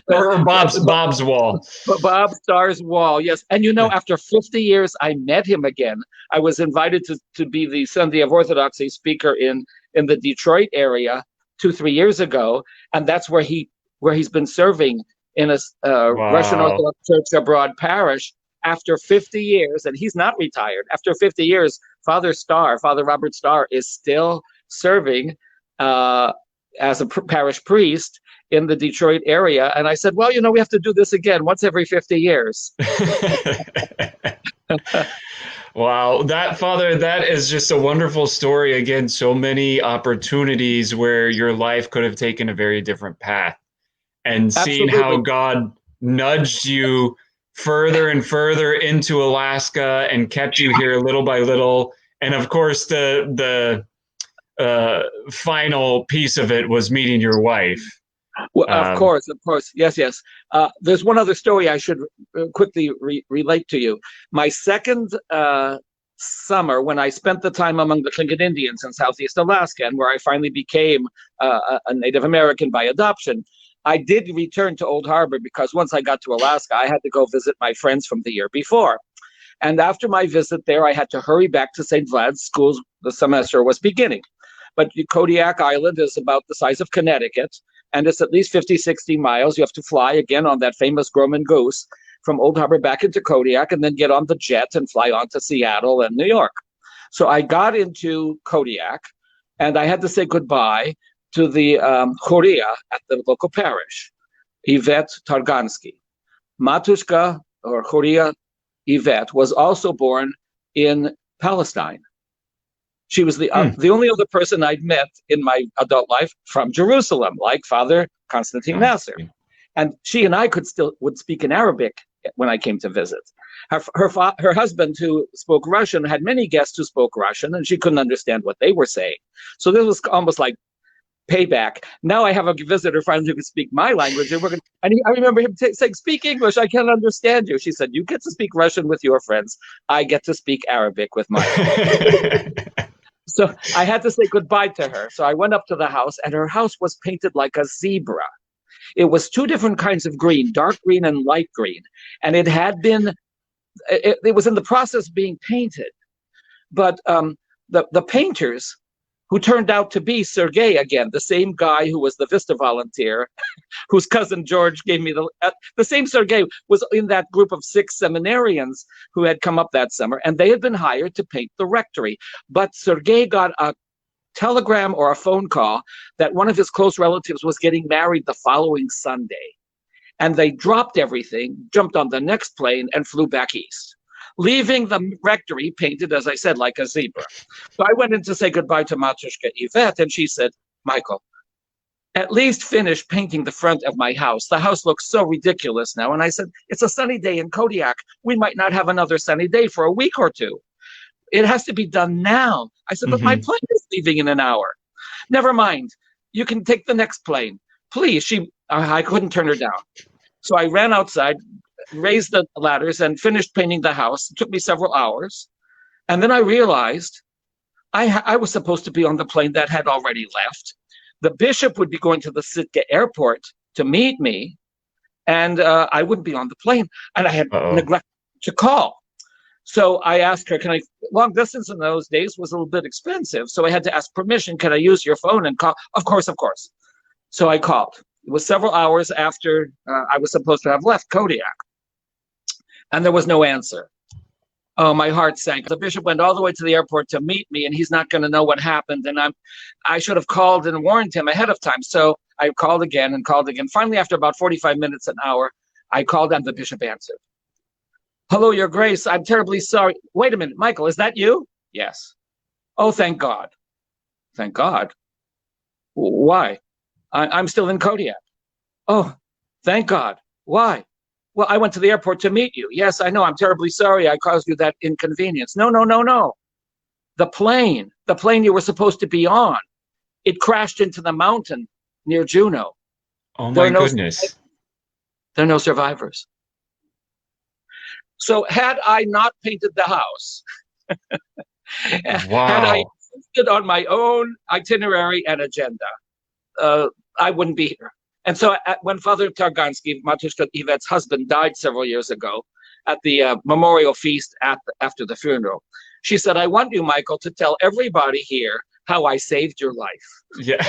Or Bob's wall. Bob Starr's wall, yes. And after 50 years, I met him again. I was invited to be the Sunday of Orthodoxy speaker in the Detroit area 2-3 years ago, and that's where he's been serving in a Russian Orthodox Church abroad parish after 50 years, and he's not retired. After 50 years, Father Robert Starr, is still serving as a parish priest in the Detroit area. And I said, well, we have to do this again once every 50 years. Wow, that is just a wonderful story. Again, so many opportunities where your life could have taken a very different path, and seeing how God nudged you further and further into Alaska and kept you here little by little. And of course, the final piece of it was meeting your wife. Well, of course. Yes. There's one other story I should quickly relate to you. My second summer, when I spent the time among the Tlingit Indians in Southeast Alaska, and where I finally became a Native American by adoption, I did return to Old Harbor because once I got to Alaska, I had to go visit my friends from the year before. And after my visit there, I had to hurry back to St. Vlad's. School, the semester was beginning. But Kodiak Island is about the size of Connecticut, and it's at least 50, 60 miles. You have to fly again on that famous Grumman Goose from Old Harbor back into Kodiak, and then get on the jet and fly on to Seattle and New York. So I got into Kodiak, and I had to say goodbye to the Choria at the local parish, Yvette Targansky. Matushka, or Choria Yvette, was also born in Palestine. She was the only other person I'd met in my adult life from Jerusalem, like Father Constantine Nasser. And she and I would speak in Arabic when I came to visit. Her husband, who spoke Russian, had many guests who spoke Russian, and she couldn't understand what they were saying. So this was almost like payback. Now I have a visitor friend who can speak my language, and I remember him saying, "Speak English, I can't understand you." She said, "You get to speak Russian with your friends. I get to speak Arabic with mine." So I had to say goodbye to her. So I went up to the house, and her house was painted like a zebra. It was two different kinds of green, dark green and light green. And it had been, it was in the process of being painted. But the painters, who turned out to be Sergei again, the same guy who was the Vista volunteer, whose cousin George gave me the same Sergei was in that group of 6 seminarians who had come up that summer, and they had been hired to paint the rectory. But Sergei got a telegram or a phone call that one of his close relatives was getting married the following Sunday. And they dropped everything, jumped on the next plane, and flew back east, leaving the rectory painted, as I said, like a zebra. So I went in to say goodbye to Matushka Yvette, and she said, Michael, at least finish painting the front of my house. The house looks so ridiculous now. And I said, it's a sunny day in Kodiak. We might not have another sunny day for a week or two. It has to be done now. I said, but my plane is leaving in an hour. Never mind. You can take the next plane. Please. I couldn't turn her down. So I ran outside, raised the ladders, and finished painting the house. It took me several hours. And then I realized I was supposed to be on the plane that had already left. The bishop would be going to the Sitka airport to meet me, and I wouldn't be on the plane. And I had neglected to call. So I asked her, long distance in those days was a little bit expensive. So I had to ask permission. Can I use your phone and call? Of course, of course. So I called. It was several hours after I was supposed to have left Kodiak. And there was no answer. Oh, my heart sank. The bishop went all the way to the airport to meet me, and he's not going to know what happened. And I should have called and warned him ahead of time. So I called again and called again. Finally, after about 45 minutes, an hour, I called and the bishop answered. Hello, Your Grace. I'm terribly sorry. Wait a minute, Michael, is that you? Yes. Oh, thank God. Thank God. Why? I'm still in Kodiak. Oh, thank God. Why? Well, I went to the airport to meet you. Yes, I know. I'm terribly sorry I caused you that inconvenience. No. The plane you were supposed to be on, it crashed into the mountain near Juneau. Oh, my goodness. There are no survivors. So had I not painted the house, had I insisted on my own itinerary and agenda, I wouldn't be here. And so when Father Targansky, Matushka Yvette's husband, died several years ago at the memorial feast after the funeral, she said, I want you, Michael, to tell everybody here how I saved your life. Yeah.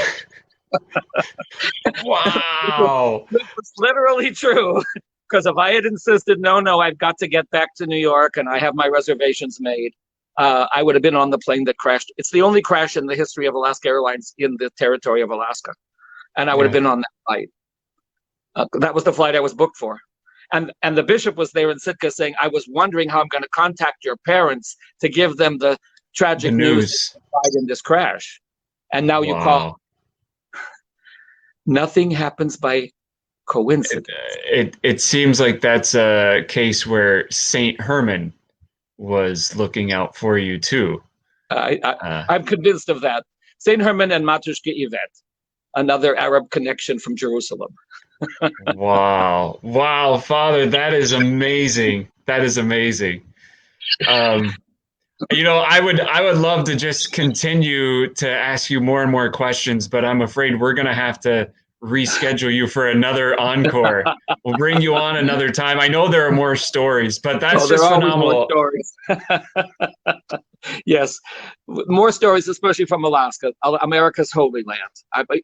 Wow. It was literally true. Because if I had insisted, no, I've got to get back to New York and I have my reservations made, I would have been on the plane that crashed. It's the only crash in the history of Alaska Airlines in the territory of Alaska. And I would have been on that flight. That was the flight I was booked for. And the bishop was there in Sitka saying, I was wondering how I'm going to contact your parents to give them the tragic news that died in this crash. And now you call. Nothing happens by coincidence. It seems like that's a case where Saint Herman was looking out for you too. I'm convinced of that. Saint Herman and Matushka Yvette, another Arab connection from Jerusalem. Wow, Father, that is amazing. That is amazing. I would love to just continue to ask you more and more questions, but I'm afraid we're going to have to reschedule you for another encore. We'll bring you on another time. I know there are more stories, but that's just phenomenal. More stories. Yes, more stories, especially from Alaska, America's Holy Land.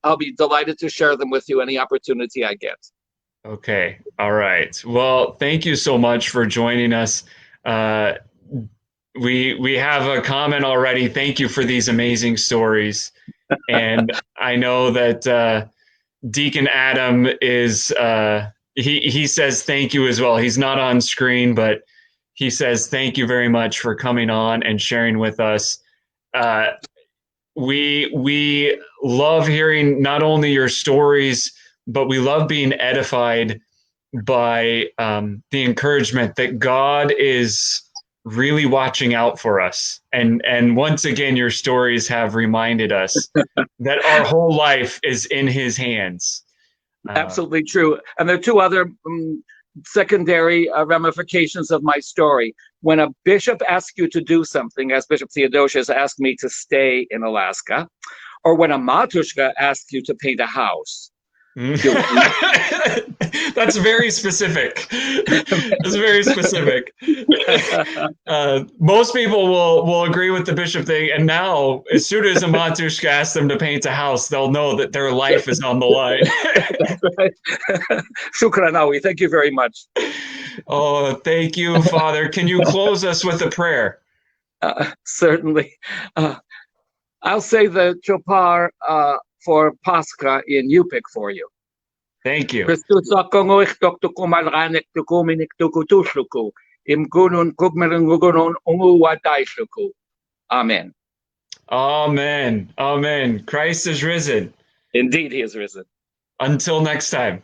I'll be delighted to share them with you any opportunity I get. Okay. All right. Well, thank you so much for joining us. We have a comment already. Thank you for these amazing stories. And I know that Deacon Adam is he says thank you as well. He's not on screen, but he says thank you very much for coming on and sharing with us. We love hearing not only your stories, but we love being edified by the encouragement that God is really watching out for us. And once again, your stories have reminded us that our whole life is in his hands. Absolutely true. And there are two other secondary ramifications of my story. When a bishop asks you to do something, as Bishop Theodosius asked me to stay in Alaska, or when a matushka asks you to paint a house. That's very specific. That's very specific. Most people will agree with the bishop thing, and now as soon as a matushka asks them to paint a house, they'll know that their life is on the line. That's right. Shukran, Awi. Thank you very much. Oh, thank you, Father. Can you close us with a prayer? Certainly. I'll say the chopar for Pascha in Yupik for you. Thank you. Amen. Amen. Amen. Christ is risen. Indeed, he is risen. Until next time.